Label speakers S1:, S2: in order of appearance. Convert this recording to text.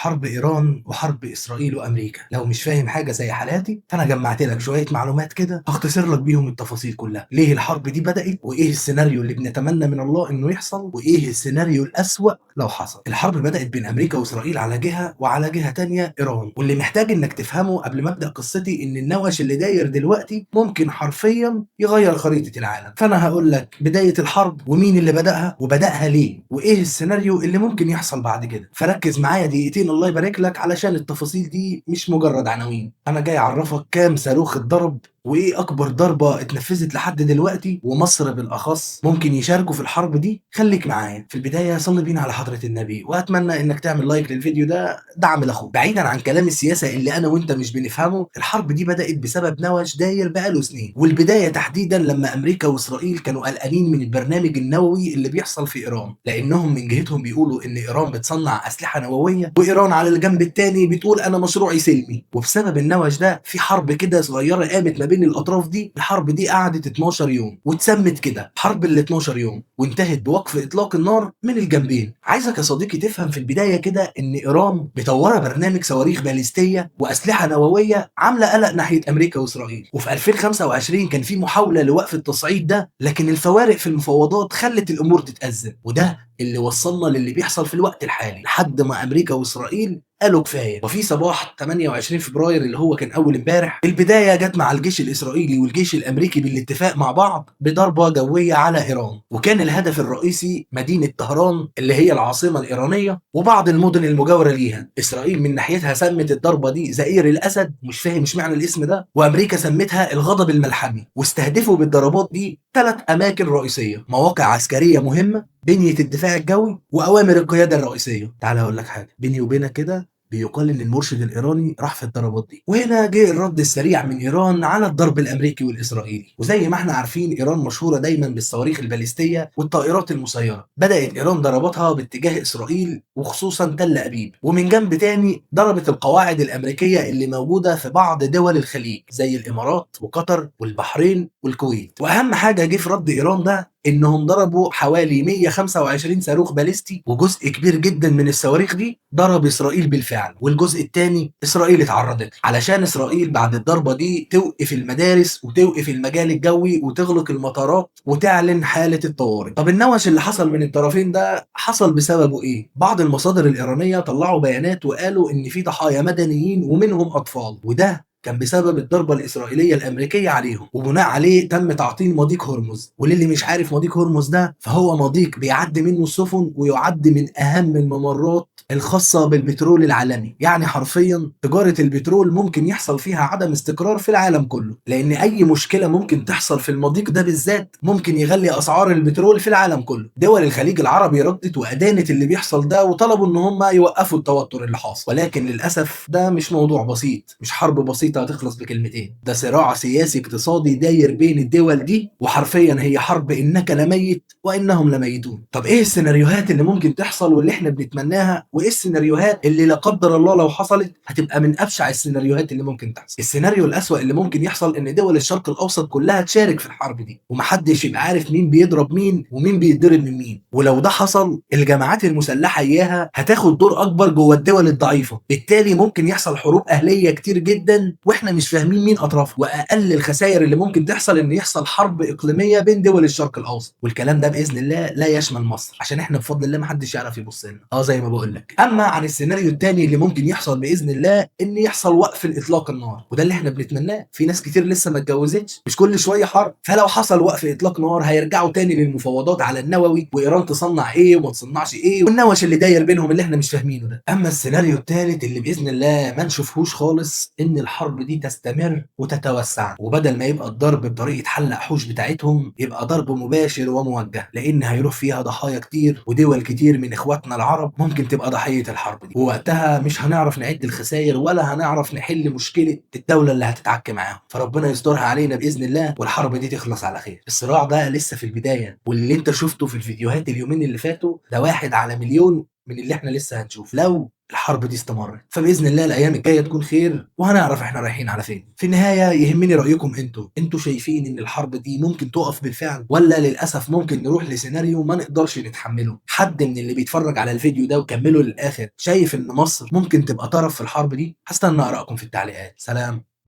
S1: حرب إيران وحرب إسرائيل وأمريكا. لو مش فاهم حاجة زي حالاتي فأنا جمعت لك شوية معلومات كده هختصر لك بيهم التفاصيل كلها. ليه الحرب دي بدأت، وإيه السيناريو اللي بنتمنى من الله إنه يحصل، وإيه السيناريو الأسوأ لو حصل. الحرب بدأت بين أمريكا وإسرائيل على جهة، وعلى جهة تانية إيران. واللي محتاج إنك تفهمه قبل ما أبدأ قصتي إن النوش اللي داير دلوقتي ممكن حرفيا يغير خريطة العالم. فأنا هقول لك بداية الحرب ومين اللي بدأها وبدأها ليه، وإيه السيناريو اللي ممكن يحصل بعد كده. فركز معايا دقيقتين الله يبارك لك، علشان التفاصيل دي مش مجرد عناوين. انا جاي اعرفك كام صاروخ اتضرب، وايه اكبر ضربة اتنفذت لحد دلوقتي، ومصر بالاخص ممكن يشاركوا في الحرب دي. خليك معايا. في البداية صلي بينا على حضرة النبي، واتمنى انك تعمل لايك للفيديو ده دعم لاخوك. بعيدا عن كلام السياسة اللي انا وانت مش بنفهمه، الحرب دي بدأت بسبب نوش داير بقاله سنين. والبداية تحديدا لما امريكا واسرائيل كانوا قلقانين من البرنامج النووي اللي بيحصل في ايران، لانهم من جهتهم بيقولوا ان ايران بتصنع اسلحة نووية، وايران على الجنب التاني بتقول انا مشروعي سلمي. وبسبب النوش ده في حرب كده صغيرة قامت ما بين الاطراف دي. الحرب دي قعدت 12 يوم واتسمت كده حرب ال 12 يوم، وانتهت بوقف اطلاق النار من الجنبين. عايزك يا صديقي تفهم في البداية كده ان ايران مطوره برنامج صواريخ باليستية واسلحة نووية عاملة قلق ناحية امريكا واسرائيل. وفي 2025 كان في محاولة لوقف التصعيد ده، لكن الفوارق في المفاوضات خلت الامور تتأزم. وده اللي وصلنا للي بيحصل في الوقت الحالي، لحد ما امريكا واسرائيل قالوا كفايه. وفي صباح 28 فبراير اللي هو كان اول امبارح، البدايه جت مع الجيش الاسرائيلي والجيش الامريكي بالاتفاق مع بعض بضربه جويه على ايران. وكان الهدف الرئيسي مدينه طهران اللي هي العاصمه الايرانيه وبعض المدن المجاوره ليها. اسرائيل من ناحيتها سمت الضربه دي زئير الاسد، مش فاهم اشمعنى الاسم ده، وامريكا سمتها الغضب الملحمي. واستهدفوا بالضربات دي 3 اماكن رئيسيه، مواقع عسكريه مهمه، بنية الدفاع الجوي، وأوامر القيادة الرئيسية. تعال أقول لك حاجة بيني وبينك كده، بيقال ان المرشد الايراني راح في الضربات دي. وهنا جه الرد السريع من ايران على الضرب الامريكي والاسرائيلي. وزي ما احنا عارفين ايران مشهوره دايما بالصواريخ الباليستيه والطائرات المسيره. بدات ايران ضرباتها باتجاه اسرائيل وخصوصا تل ابيب، ومن جنب تاني ضربت القواعد الامريكيه اللي موجوده في بعض دول الخليج زي الامارات وقطر والبحرين والكويت. واهم حاجه جه في رد ايران ده انهم ضربوا حوالي 125 صاروخ باليستي، وجزء كبير جدا من الصواريخ دي ضرب اسرائيل بالفعل، والجزء الثاني اسرائيل اتعرضت علشان اسرائيل بعد الضربه دي توقف المدارس وتوقف المجال الجوي وتغلق المطارات وتعلن حاله الطوارئ. طب النوش اللي حصل من الطرفين ده حصل بسببه ايه؟ بعض المصادر الايرانيه طلعوا بيانات وقالوا ان في ضحايا مدنيين ومنهم اطفال، وده كان بسبب الضربة الإسرائيلية الأمريكية عليهم. وبناء عليه تم تعطيل مضيق هرمز. وللي مش عارف مضيق هرمز ده، فهو مضيق بيعدي منه السفن، ويعد من أهم الممرات الخاصة بالبترول العالمي. يعني حرفيا تجارة البترول ممكن يحصل فيها عدم استقرار في العالم كله، لأن أي مشكلة ممكن تحصل في المضيق ده بالذات ممكن يغلي أسعار البترول في العالم كله. دول الخليج العربي ردت وأدانت اللي بيحصل ده، وطلبوا إن هم يوقفوا التوتر اللي حاصل. ولكن للأسف ده مش موضوع بسيط، مش حرب بسيطة هتخلص بكلمتين. ده صراع سياسي اقتصادي داير بين الدول دي، وحرفيا هي حرب إنك لميت وإنهم لميتون. طب إيه السيناريوهات اللي ممكن تحصل واللي إحنا بنتمناها، وايه السيناريوهات اللي لا قدر الله لو حصلت هتبقى من ابشع السيناريوهات اللي ممكن تحصل؟ السيناريو الاسوأ اللي ممكن يحصل ان دول الشرق الاوسط كلها تشارك في الحرب دي، ومحدش يبقى عارف مين بيضرب مين ومين بيتضرب من مين. ولو ده حصل الجماعات المسلحه اياها هتاخد دور اكبر جوه الدول الضعيفه، بالتالي ممكن يحصل حروب اهليه كتير جدا واحنا مش فاهمين مين اطرافها. واقل الخسائر اللي ممكن تحصل ان يحصل حرب اقليميه بين دول الشرق الاوسط، والكلام ده باذن الله لا يشمل مصر، عشان احنا بفضل الله محدش يعرف يبص لنا زي ما بقول لك. اما عن السيناريو الثاني اللي ممكن يحصل باذن الله، ان يحصل وقف الاطلاق النار، وده اللي احنا بنتمناه. في ناس كتير لسه ما اتجوزتش، مش كل شويه حرب. فلو حصل وقف اطلاق نار هيرجعوا تاني للمفاوضات على النووي، وايران تصنع ايه وما تصنعش ايه، والنوش اللي داير بينهم اللي احنا مش فاهمينه ده. اما السيناريو الثالث اللي باذن الله ما نشوفهوش خالص، ان الحرب دي تستمر وتتوسع، وبدل ما يبقى الضرب بطريقه حل احوش بتاعتهم يبقى ضرب مباشر وموجه، لان هيروح فيها ضحايا كتير، ودول كتير من اخواتنا العرب ممكن تبقى ضحيه الحرب دي. ووقتها مش هنعرف نعد الخسائر ولا هنعرف نحل مشكله الدوله اللي هتتعك معاهم. فربنا يسترها علينا باذن الله والحرب دي تخلص على خير. الصراع ده لسه في البدايه، واللي انت شفته في الفيديوهات اليومين اللي فاتوا ده واحد على مليون من اللي احنا لسه هنشوف. لو الحرب دي استمرت. فباذن الله الايام الجايه تكون خير وهنعرف احنا رايحين على فين. في النهايه يهمني رايكم انتوا شايفين ان الحرب دي ممكن تقف بالفعل، ولا للاسف ممكن نروح لسيناريو ما نقدرش نتحمله؟ حد من اللي بيتفرج على الفيديو ده وكمله للاخر شايف ان مصر ممكن تبقى طرف في الحرب دي؟ هستنى ارائكم في التعليقات. سلام.